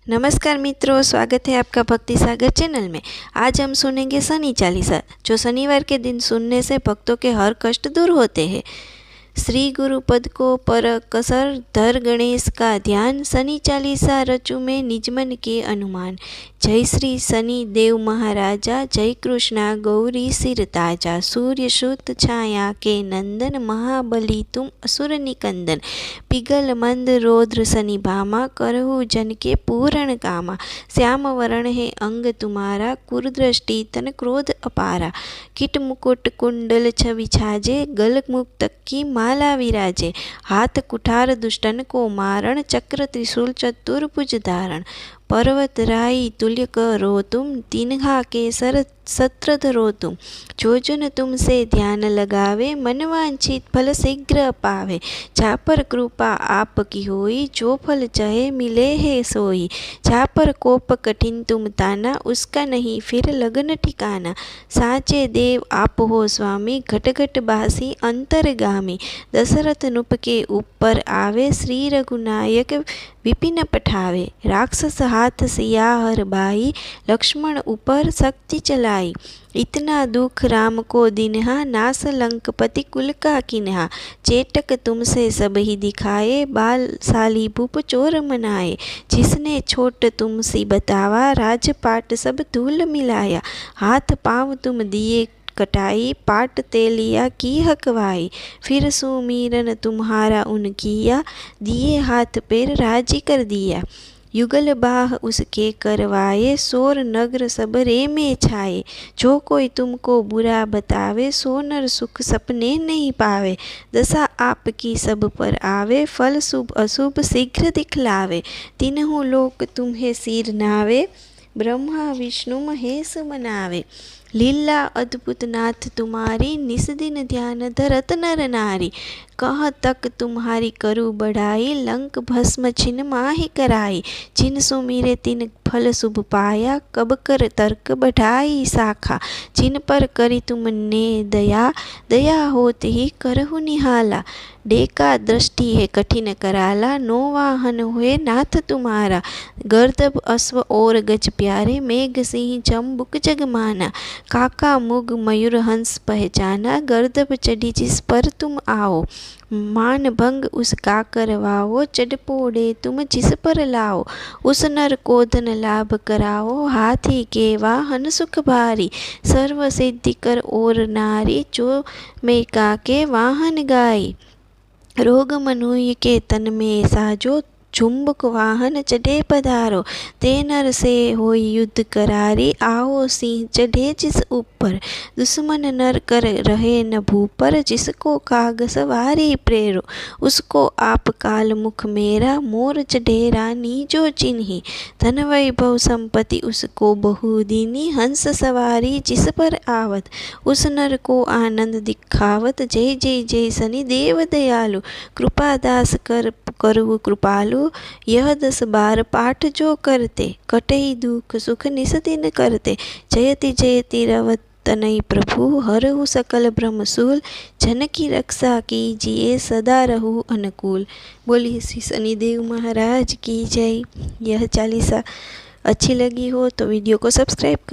नमस्कार मित्रों, स्वागत है आपका भक्ति सागर चैनल में। आज हम सुनेंगे शनि चालीसा, जो शनिवार के दिन सुनने से भक्तों के हर कष्ट दूर होते हैं। श्री गुरु पद को पर कसर धर गणेश का ध्यान, शनि चालीसा रचु में निजमन के अनुमान। जय श्री शनि देव महाराजा, जय कृष्णा गौरी सिर ताजा। सूर्य सुत छाया के नंदन, महाबली तुम असुर निकंदन। पिघल मंद रौद्र शनि भामा, करहु जन के पूर्ण कामा। श्याम वरण है अंग तुम्हारा, कुरदृष्टि तन क्रोध अपारा। किट मुकुट कुंडल छवि छाजे, गल मुक्तक की माला विराजे। हाथ कुठार दुष्टन को मारण, चक्र त्रिशूल चतुर्भुज धारण। पर्वत राई तुल्य करो तुम, तिन्हा के सर सत्र धरो तुम। जो जन तुमसे ध्यान लगावे, मनवांछित फल शीघ्र पावे। जा पर कृपा आपकी होई, जो फल चाहे मिले है सोई। जा पर कोप कठिन तुम ताना, उसका नहीं फिर लगन ठिकाना। साचे देव आप हो स्वामी, घट घट बासी अंतरगामी। दशरथ नुप के ऊपर आवे, श्री रघुनायक विपिन पठावे। राक्षस हाथ सिया हर बाई, लक्ष्मण ऊपर शक्ति चलाई। इतना दुख राम को दिन्हा, नास लंकपति कुल का किन्हा। चेटक तुमसे सब ही दिखाए, बाल साली भूप चोर मनाए। जिसने छोट तुम सी बतावा, राजपाट सब धूल मिलाया। हाथ पाँव तुम दिए कटाई, पाट तेलिया की हकवाई। फिर सुमीरन तुम्हारा उन किया, दिए हाथ पैर राजी कर दिया। युगल बाह उसके करवाए, सोर नगर सब रे में छाए। जो कोई तुमको बुरा बतावे, सो नर सुख सपने नहीं पावे। दशा आपकी सब पर आवे, फल शुभ अशुभ शीघ्र दिखलावे। तीनों लोक तुम्हें सिर नावे, ब्रह्मा विष्णु महेश मनावे। लीला अद्भुत नाथ तुम्हारी, निस दिन ध्यान धरत नर नारी। कह तक तुम्हारी करू बढ़ाई, लंक भस्म छिन माहि कराई। जिन सुमिरे तिन फल शुभ पाया, कब कर तर्क बढ़ाई शाखा। जिन पर करी तुमने दया, दया होत ही करहु निहाला। डेका दृष्टि है कठिन कराला, नो वाहन हुए नाथ तुम्हारा। गर्दभ अश्व और गज प्यारे, मेघ सिंह जम्बुक जग माना। काका मुग मयूर हंस पहचाना, गर्दभ चढ़ी जिस पर तुम आओ। मान भंग उस का करवाओ, चढ़ पोड़े तुम जिस पर लाओ। उस नर को धन लाभ कराओ, हाथी के वाहन सुख भारी। सर्व सिद्धि कर और नारी, जो मैं का के वाहन गाई। रोग मनुष्य के तन में साजो, चुंबक वाहन चढ़े पधारो। ते नर से होई युद्ध करारी, आओ सिंह चढ़े जिस ऊपर। दुश्मन नर कर रहे न भूपर, जिसको काग सवारी प्रेरो। उसको आप काल मुख मेरा, मोर चढ़े रानी जो चिन्ही। धन वैभव संपत्ति उसको बहुदीनी, हंस सवारी जिस पर आवत। उस नर को आनंद दिखावत, जय जय जय शनि देव दयालु। कृपा दास कर करहु कृपालु, यह 10 बार पाठ जो करते। कटहि दुख सुख निस दिन करते। जयति जयति रवत तनय प्रभु, हरहु सकल ब्रह्मशूल। जन की रक्षा कीजिए, सदा रहु अनुकूल। बोलिए श्री शनिदेव महाराज की जय। यह चालीसा अच्छी लगी हो तो वीडियो को सब्सक्राइब कर